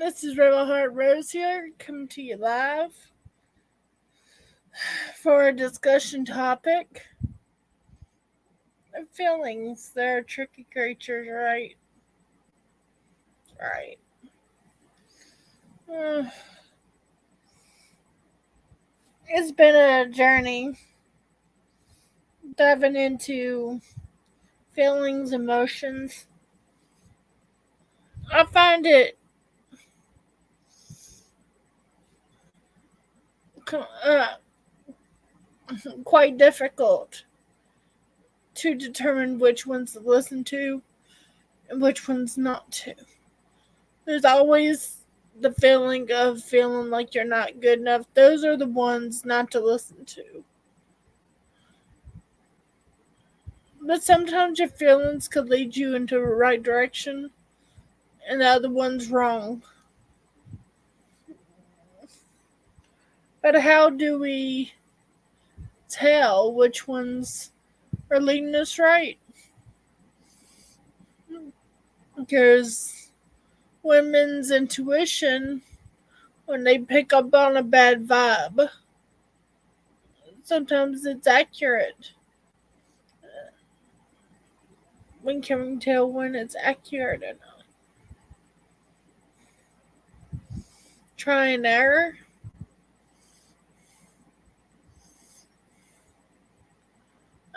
This is Rebel Heart Rose here, coming to you live for a discussion topic. Feelings, they're tricky creatures, right? Right. It's been a journey diving into feelings, emotions. I find it quite difficult to determine which ones to listen to and which ones not to. There's always the feeling of feeling like you're not good enough. Those are the ones not to listen to. But sometimes your feelings could lead you into the right direction and the other one's wrong. But how do we tell which ones are leading us right? Because women's intuition, when they pick up on a bad vibe, sometimes it's accurate. When can we tell when it's accurate or not? Try and error.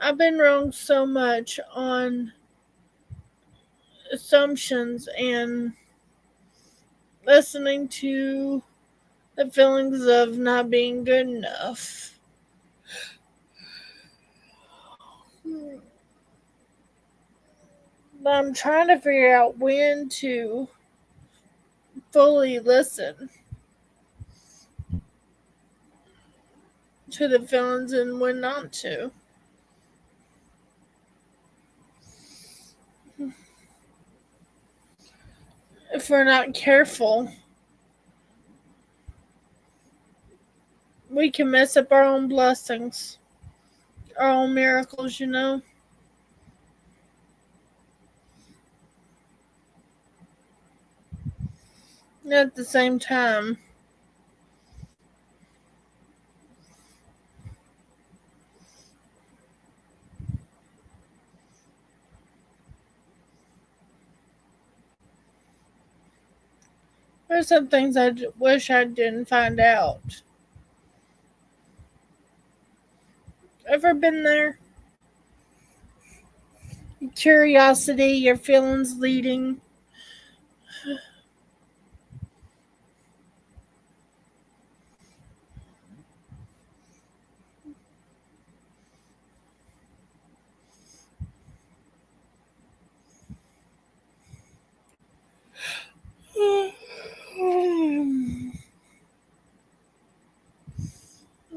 I've been wrong so much on assumptions and listening to the feelings of not being good enough. But I'm trying to figure out when to fully listen to the feelings and when not to. If we're not careful, we can mess up our own blessings, our own miracles, you know? And at the same time, there's some things I wish I didn't find out. Ever been there? Curiosity, your feelings leading.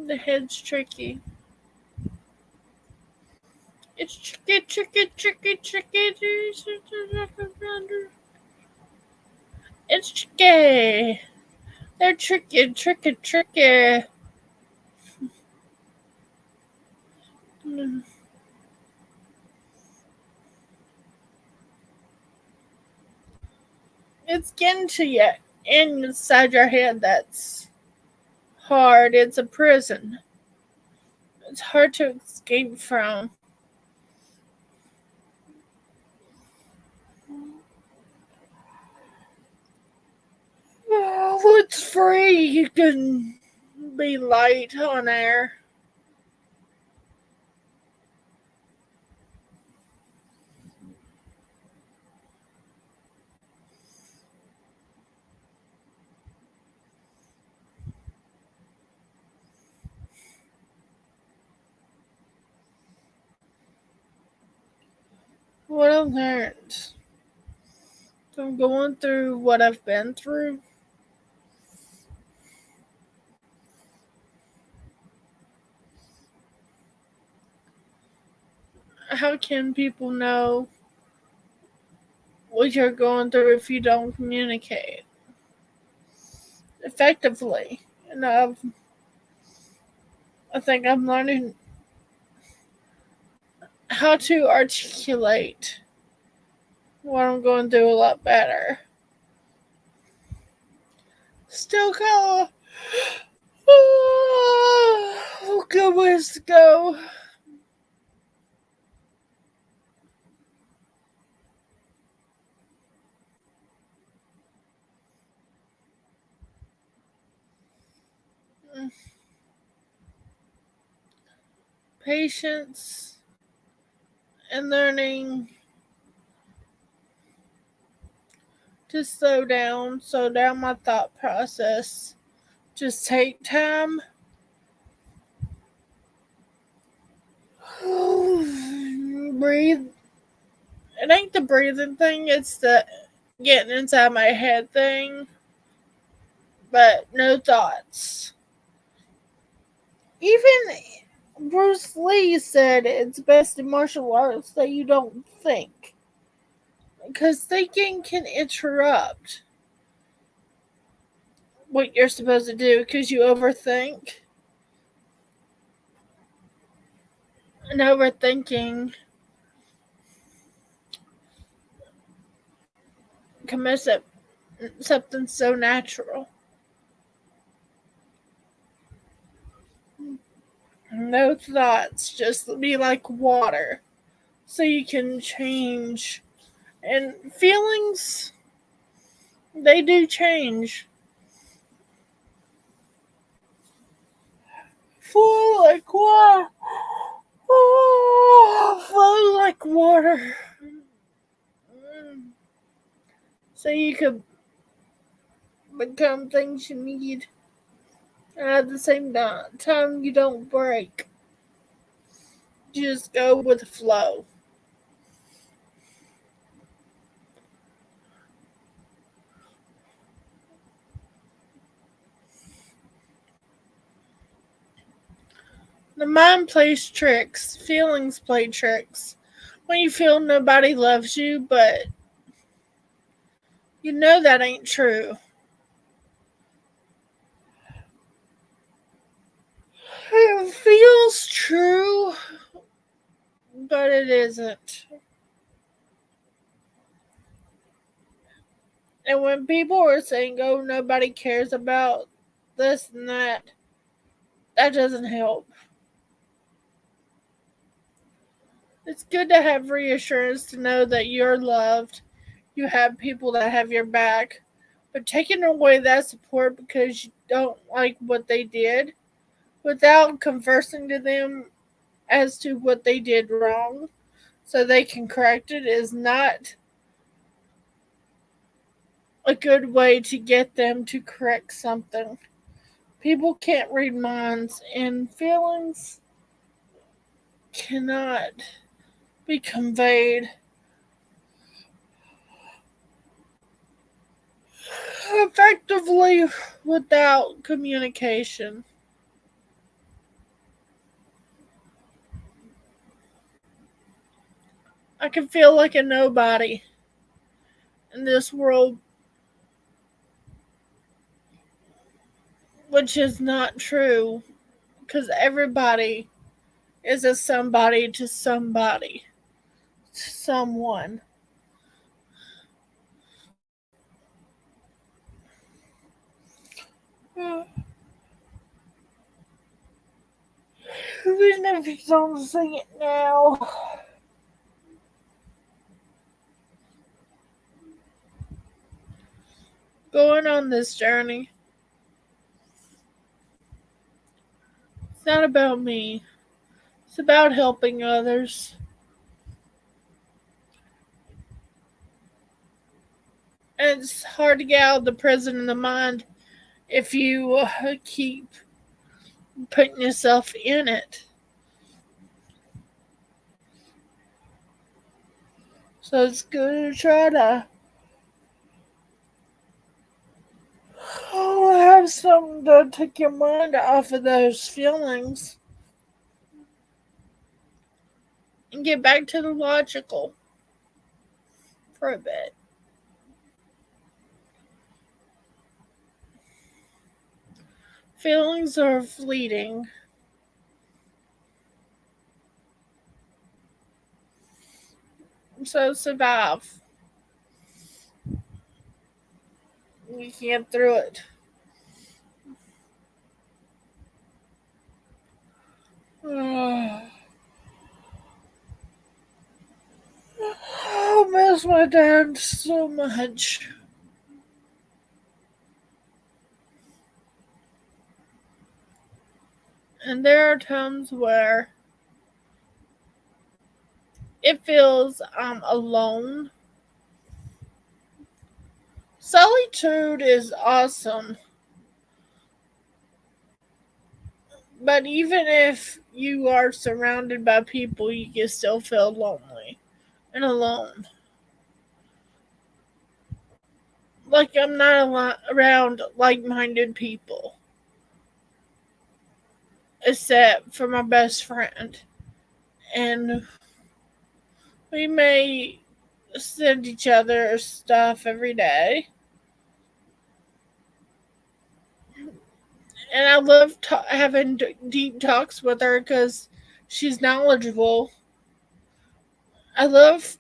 The head's tricky. It's tricky. It's tricky. They're tricky. It's getting to you inside your head. That's hard. It's a prison. It's hard to escape from. Oh, it's free. You can be light on air. What I've learned from going through what I've been through, how can people know what you're going through if you don't communicate effectively? And I think I'm learning how to articulate what I'm going through a lot better. Still got a good ways to go. Patience and learning to slow down my thought process. Just take time. Breathe. It ain't the breathing thing, it's the getting inside my head thing. But no thoughts. Even Bruce Lee said it's best in martial arts that you don't think. Because thinking can interrupt what you're supposed to do because you overthink. And overthinking can mess up something so natural. No thoughts, just be like water. So you can change. And feelings, they do change. Flow like water. Flow like water. So you could become things you need. And at the same time, you don't break. You just go with the flow. The mind plays tricks. Feelings play tricks. When you feel nobody loves you, but you know that ain't true. It feels true, but it isn't. And when people are saying, oh, nobody cares about this and that, that doesn't help. It's good to have reassurance to know that you're loved. You have people that have your back. But taking away that support because you don't like what they did without conversing to them as to what they did wrong so they can correct it is not a good way to get them to correct something. People can't read minds, and feelings cannot be conveyed effectively without communication. I can feel like a nobody in this world, which is not true because everybody is a somebody to somebody, to someone. Even if you don't sing it now. Going on this journey, it's not about me. It's about helping others. And it's hard to get out of the prison of the mind if you keep putting yourself in it. So it's good to try to have something to take your mind off of those feelings and get back to the logical for a bit. Feelings are fleeting. So survive. You can get through it. I miss my dad so much. And there are times where it feels I'm alone. Solitude is awesome, but even if you are surrounded by people, you can still feel lonely and alone. Like I'm not around like minded people, except for my best friend. And we may send each other stuff every day. And I love having deep talks with her because she's knowledgeable. I love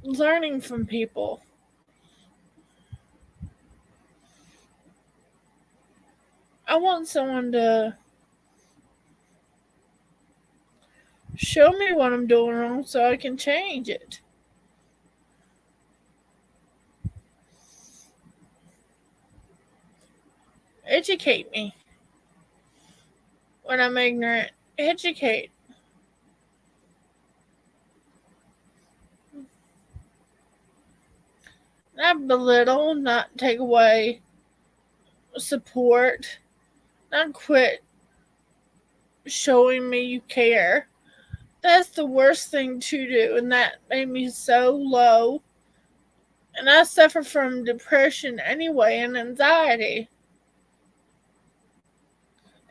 learning from people. I want someone to show me what I'm doing wrong so I can change it. Educate me when I'm ignorant. Educate. Not belittle, not take away support, not quit showing me you care. That's the worst thing to do, and that made me so low. And I suffer from depression anyway and anxiety.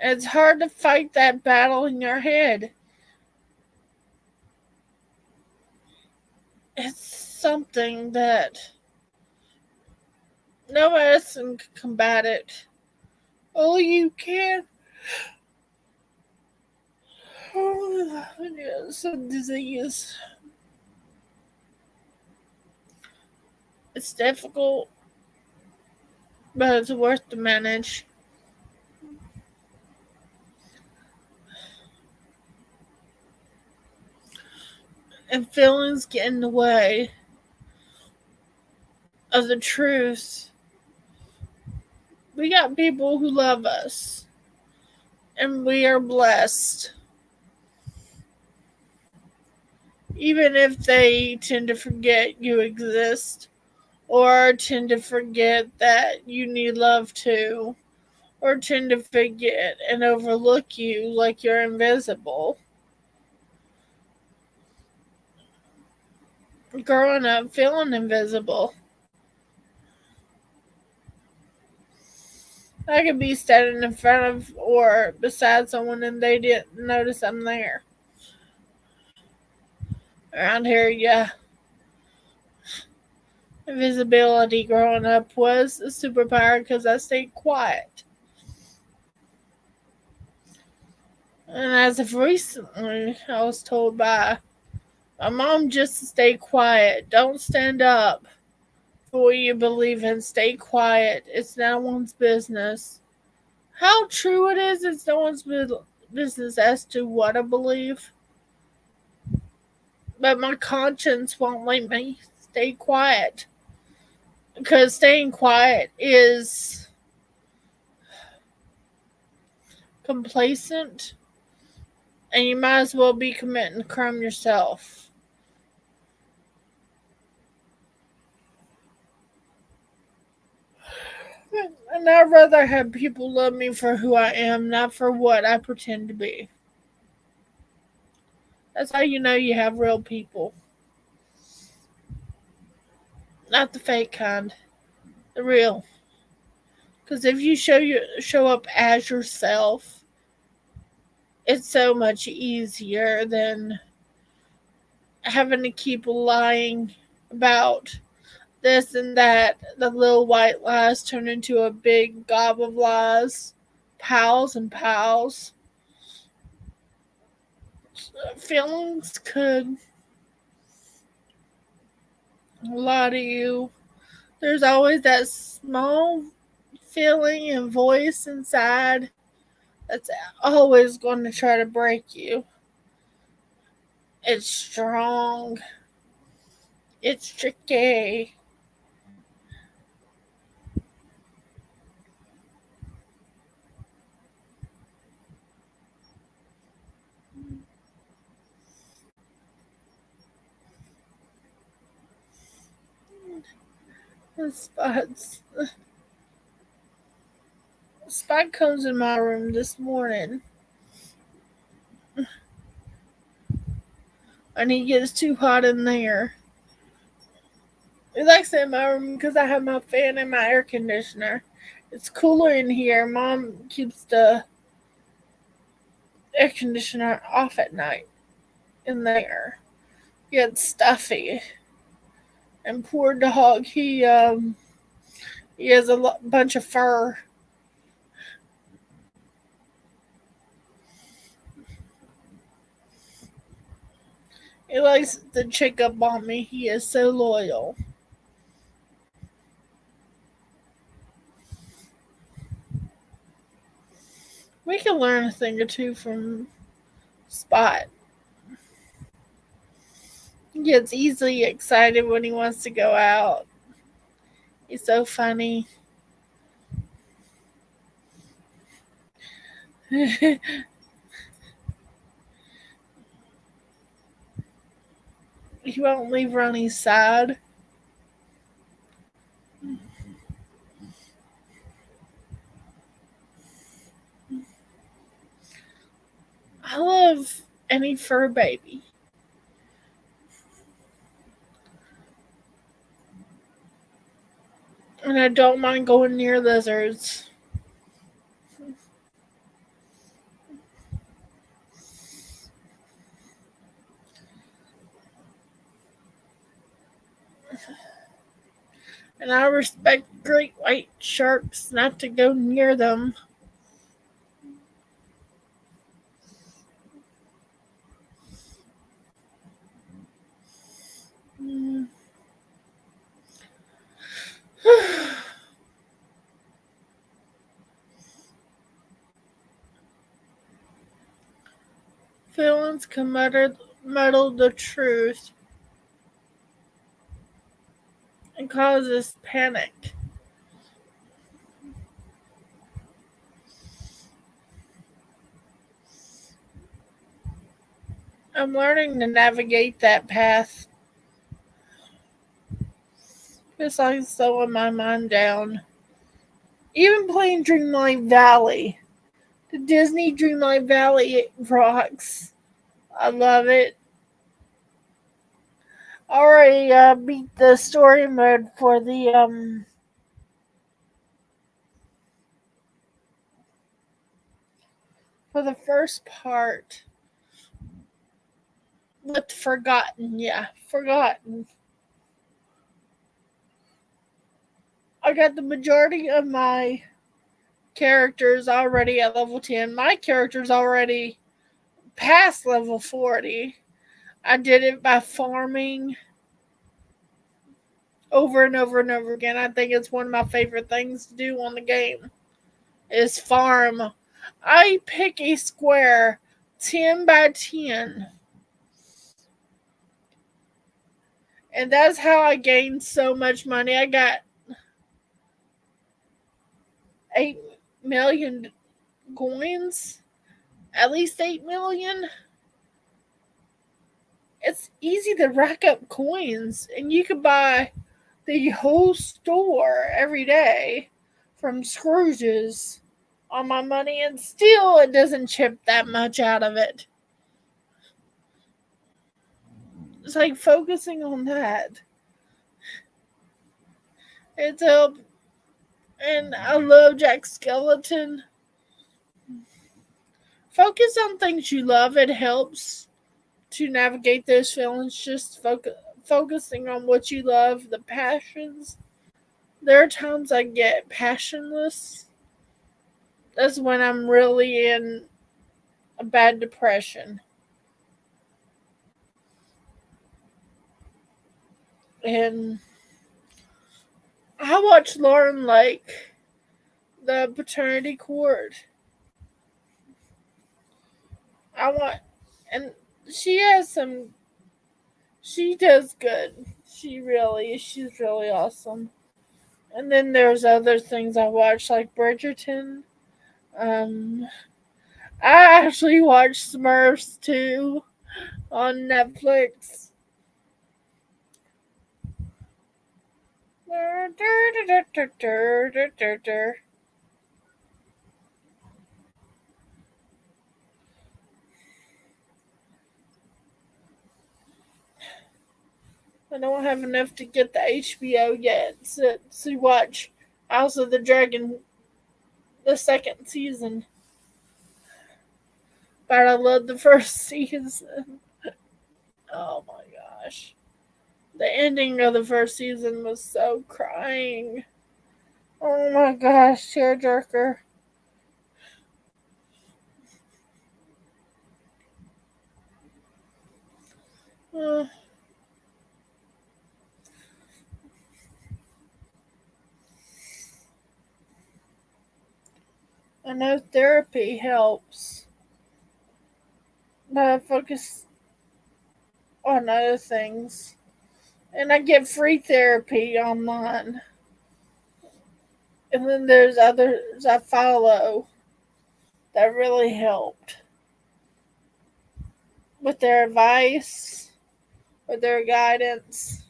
And it's hard to fight that battle in your head. It's something that no medicine can combat it. Only you can. Oh, it's a disease. It's difficult, but it's worth to manage. And feelings get in the way of the truth. We got people who love us, and we are blessed. Even if they tend to forget you exist, or tend to forget that you need love too, or tend to forget and overlook you like you're invisible. Growing up feeling invisible. I could be standing in front of or beside someone and they didn't notice I'm there. Around here, yeah. Invisibility growing up was a superpower because I stayed quiet. And as of recently, I was told by my mom just to stay quiet. Don't stand up for what you believe in. Stay quiet. It's no one's business. How true it is, it's no one's business as to what I believe. But my conscience won't let me stay quiet. Because staying quiet is complacent, and you might as well be committing a crime yourself. And I'd rather have people love me for who I am, not for what I pretend to be. That's how you know you have real people. Not the fake kind. The real. Because if you show up as yourself, it's so much easier than having to keep lying about this and that. The little white lies turn into a big gob of lies. Pals and pals. Feelings could lie to you. There's always that small feeling and voice inside that's always going to try to break you. It's strong. It's tricky. Spots. Spot comes in my room this morning, and he gets too hot in there. He likes it in my room because I have my fan and my air conditioner. It's cooler in here. Mom keeps the air conditioner off at night in there. Gets stuffy. And poor dog, he has a bunch of fur. He likes to check up on me. He is so loyal. We can learn a thing or two from Spot. He gets easily excited when he wants to go out. He's so funny. He won't leave Ronnie's side. I love any fur baby. And I don't mind going near lizards. And I respect great white sharks not to go near them. Feelings can muddle the truth and causes panic. I'm learning to navigate that path. It's like slowing my mind down. Even playing Dreamlight Valley. The Disney Dreamlight Valley rocks. I love it. I already beat the story mode for the first part with Forgotten. Yeah, Forgotten. I got the majority of my characters already at level 10. My character's already past level 40. I did it by farming over and over and over again. I think it's one of my favorite things to do on the game is farm. I pick a square 10 by 10. And that's how I gained so much money. I got 8 million coins. At least 8 million. It's easy to rack up coins. And you could buy the whole store every day from Scrooge's on my money, and still it doesn't chip that much out of it. It's like focusing on that. It's helped. And I love Jack Skeleton. Focus on things you love. It helps to navigate those feelings. Just focusing on what you love, the passions. There are times I get passionless. That's when I'm really in a bad depression. And I watched Lauren Lake, the paternity court. I want, and she has some. She does good. She's really awesome. And then there's other things I watch, like Bridgerton. Um, I actually watched Smurfs too on Netflix. I don't have enough to get the HBO yet to watch House of the Dragon, the second season. But I love the first season. Oh my gosh. The ending of the first season was so crying. Oh my gosh, tearjerker. Uh, I know therapy helps, but I focus on other things. And I get free therapy online. And then there's others I follow that really helped with their advice, with their guidance.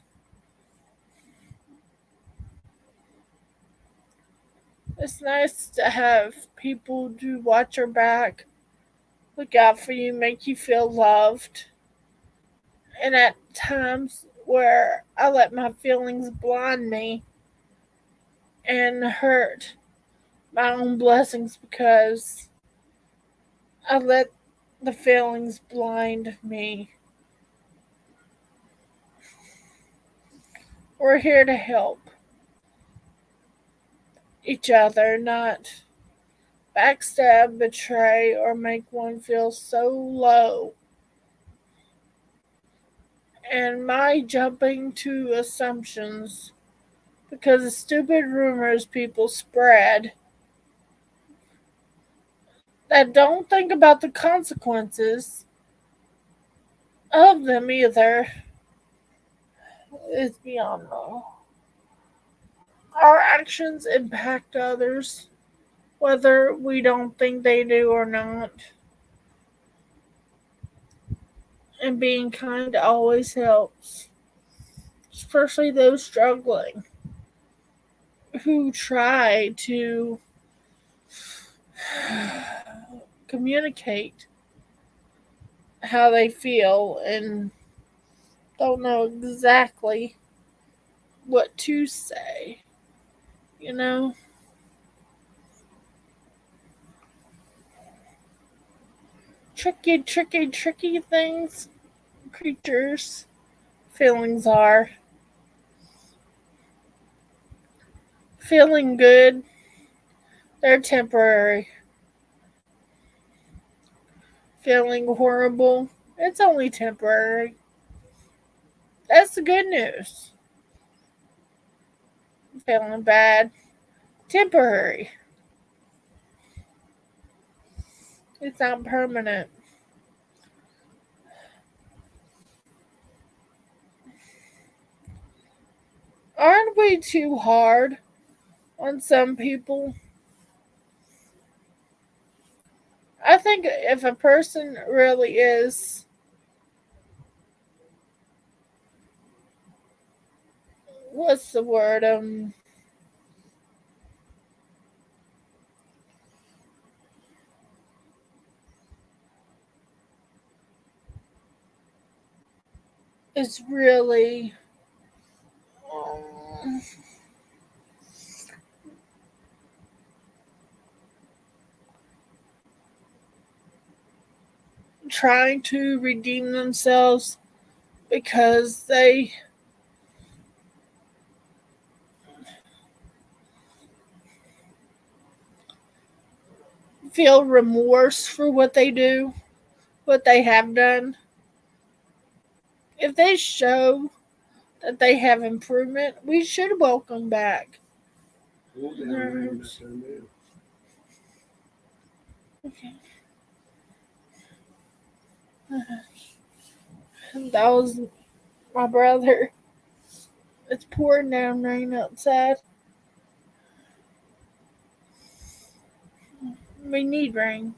It's nice to have people to watch your back, look out for you, make you feel loved. And at times where I let my feelings blind me and hurt my own blessings because I let the feelings blind me. We're here to help each other, not backstab, betray, or make one feel so low. And my jumping to assumptions because of stupid rumors people spread that don't think about the consequences of them either is beyond me. Our actions impact others, whether we don't think they do or not. And being kind always helps, especially those struggling who try to communicate how they feel and don't know exactly what to say, you know? Tricky things creatures' feelings are. Feeling good, they're temporary. Feeling horrible, it's only temporary. That's the good news. Feeling bad, temporary. It's not permanent. Aren't we too hard on some people? I think if a person really what's the word? Is really um, trying to redeem themselves because they feel remorse for what they do, what they have done. If they show that they have improvement, we should welcome back. Okay. That was my brother. It's pouring down rain outside. We need rain.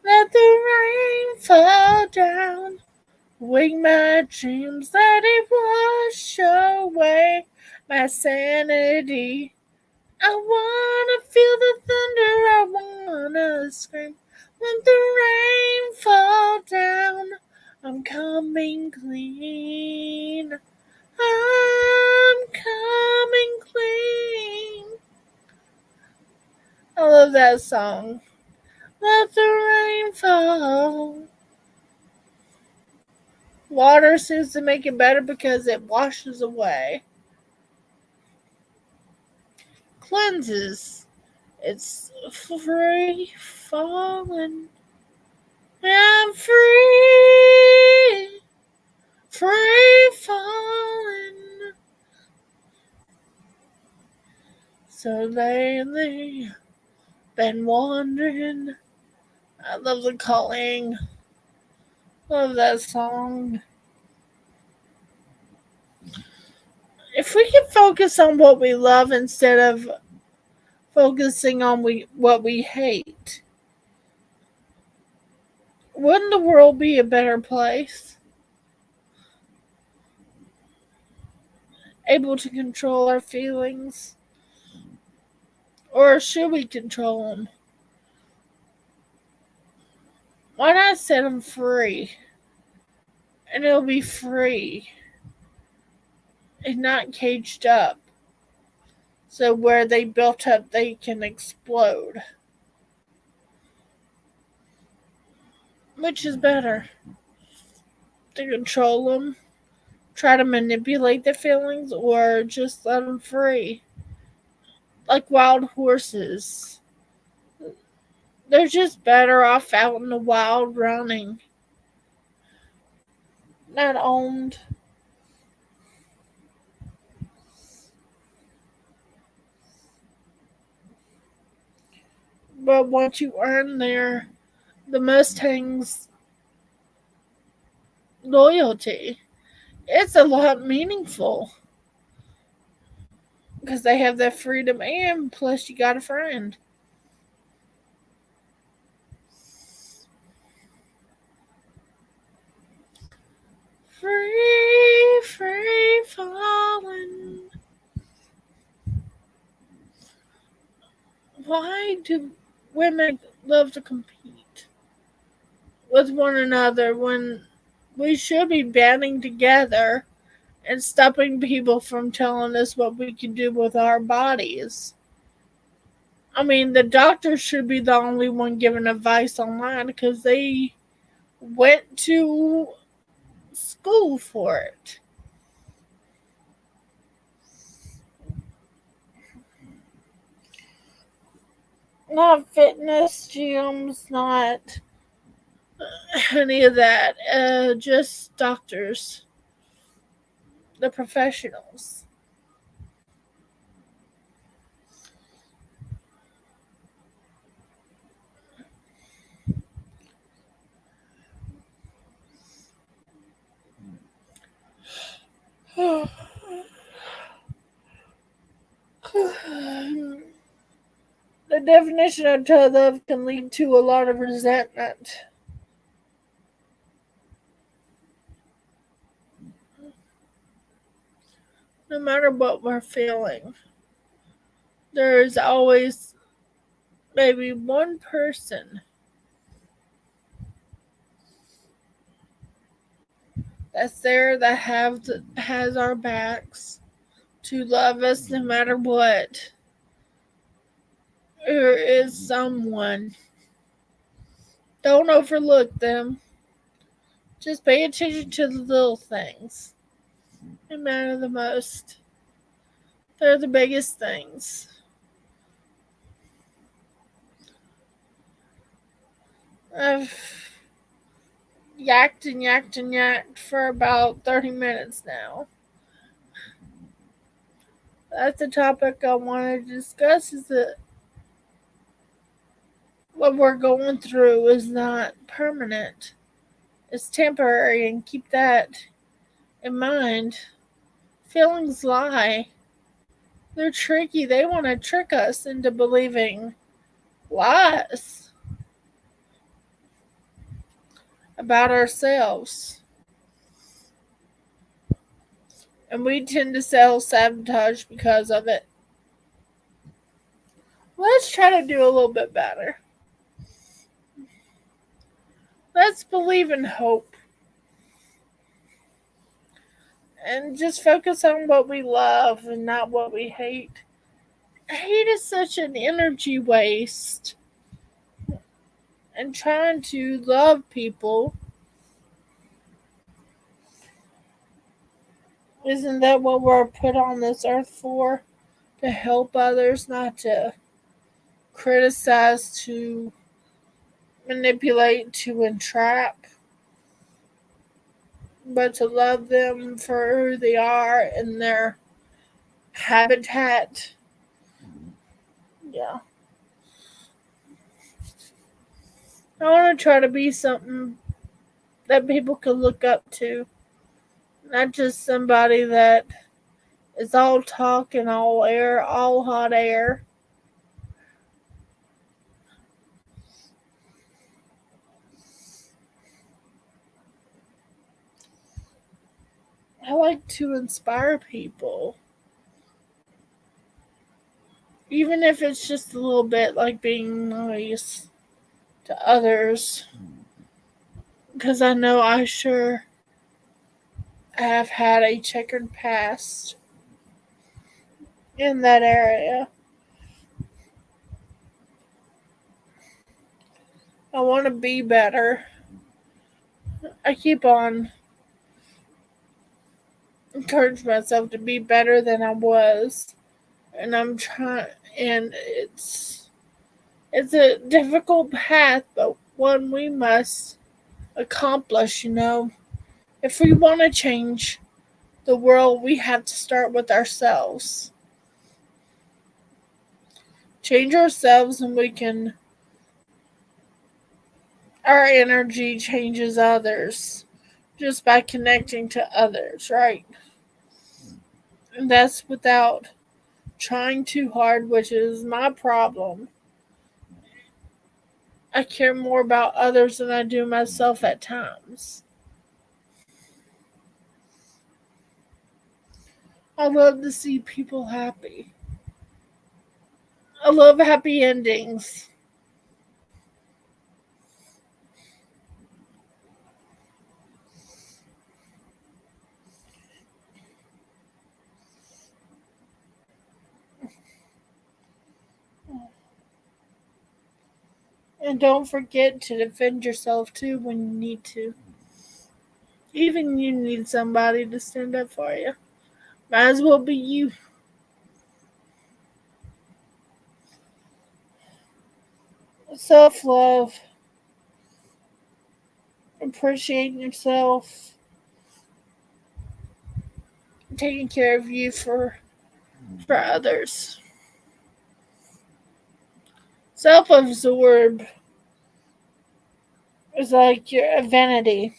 Let the rain fall down. Wake my dreams, let it wash away my sanity. I wanna feel the thunder, I wanna scream. Let the rain fall down, I'm coming clean. I'm coming clean. I love that song. Let the rain fall. Water seems to make it better because it washes away. Cleanses. It's free falling. I'm free. Free falling. So lately, been wandering. I love the calling. Love that song. If we can focus on what we love instead of focusing on what we hate, wouldn't the world be a better place? Able to control our feelings? Or should we control them? Why not set them free? And it'll be free and not caged up. So where they built up, they can explode. Which is better? To control them, try to manipulate the feelings, or just let them free? Like wild horses. They're just better off out in the wild running. Not owned. But once you earn the Mustang's loyalty, it's a lot meaningful. Because they have that freedom and plus you got a friend. Free, free falling. Why do women love to compete with one another when we should be banding together and stopping people from telling us what we can do with our bodies? I mean, the doctors should be the only one giving advice online because they went to school for it. Not fitness gyms, not any of that. Just doctors, the professionals. The definition of tough love can lead to a lot of resentment. No matter what we're feeling, there's always maybe one person that's there that has our backs to love us no matter what. There is someone. Don't overlook them. Just pay attention to the little things. They matter the most. They're the biggest things. I've yacked and yacked and yacked for about 30 minutes now. That's the topic I want to discuss is what we're going through is not permanent. It's temporary, and keep that in mind. Feelings lie. They're tricky. They want to trick us into believing lies about ourselves. And we tend to self sabotage because of it. Let's try to do a little bit better. Let's believe in hope. And just focus on what we love and not what we hate. Hate is such an energy waste. And trying to love people, isn't that what we're put on this earth for? To help others, not to criticize, to manipulate, to entrap, but to love them for who they are and their habitat. Yeah. I want to try to be something that people can look up to, not just somebody that is all talk and all air, all hot air. I like to inspire people. Even if it's just a little bit, like being nice to others. Because I know I sure have had a checkered past in that area. I want to be better. I keep on encouraging myself to be better than I was. And I'm trying, and it's a difficult path, but one we must accomplish, If we want to change the world, we have to start with ourselves. Change ourselves, and our energy changes others just by connecting to others, right? And that's without trying too hard, which is my problem. I care more about others than I do myself at times. I love to see people happy. I love happy endings. And don't forget to defend yourself too when you need to. Even you need somebody to stand up for you. Might as well be you. Self love, appreciating yourself, taking care of you for others. Self absorbed is like your vanity.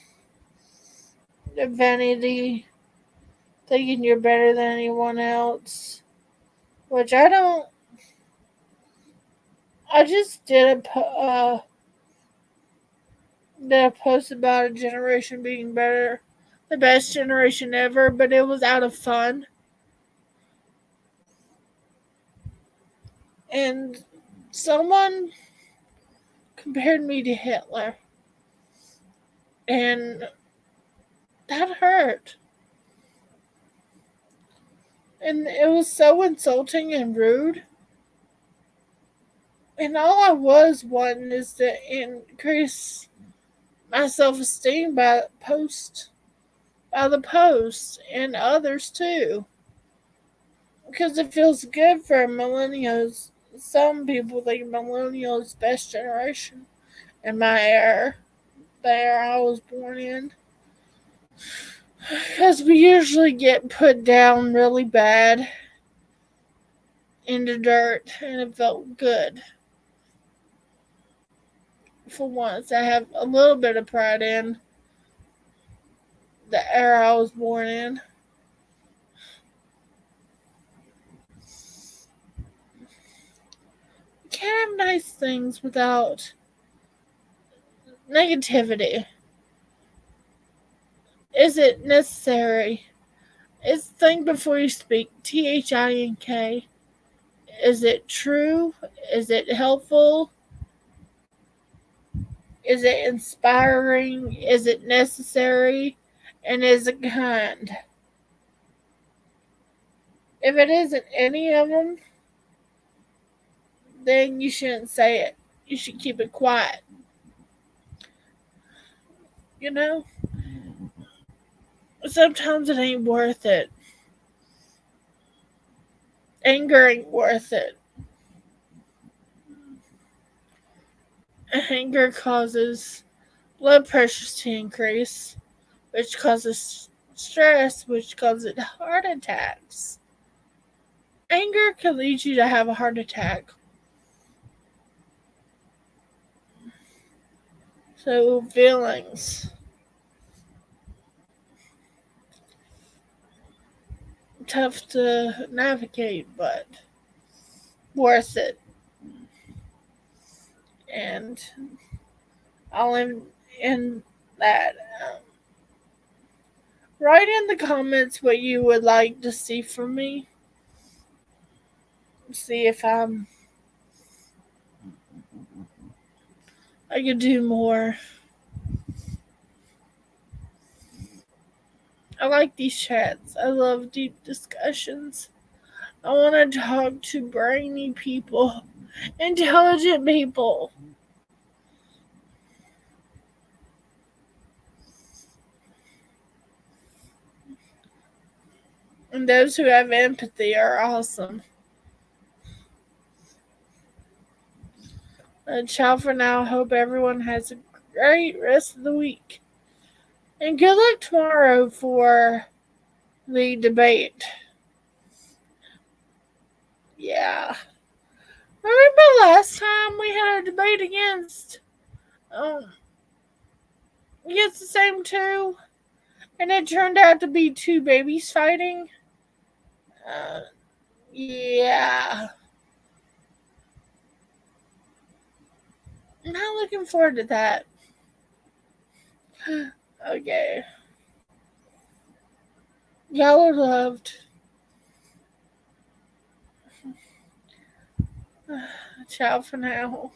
A vanity thinking you're better than anyone else. Which I don't. I just did a post about a generation being better, the best generation ever, but it was out of fun. And someone compared me to Hitler. And that hurt. And it was so insulting and rude. And all I was wanting is to increase my self esteem by the post, and others too. Because it feels good for millennials. Some people think millennials best generation in my era, the era I was born in. Because we usually get put down really bad in the dirt, and it felt good. for once, I have a little bit of pride in the era I was born in. You can't have nice things without negativity. Is it necessary? Is think before you speak. THINK. Is it true? Is it helpful? Is it inspiring? Is it necessary? And is it kind? If it isn't any of them, then you shouldn't say it. You should keep it quiet. You know? Sometimes it ain't worth it. Anger ain't worth it. Anger causes blood pressures to increase, which causes stress, which causes heart attacks. Anger can lead you to have a heart attack. So, feelings. Tough to navigate, but worth it. And I'll end that. Write in the comments what you would like to see from me. See if I could do more. I like these chats. I love deep discussions. I want to talk to brainy people, intelligent people. And those who have empathy are awesome. Ciao for now. Hope everyone has a great rest of the week. And good luck tomorrow for the debate. Yeah. Remember last time we had a debate against the same two? And it turned out to be two babies fighting? Yeah. I'm not looking forward to that. Okay. Y'all are loved. Ciao for now.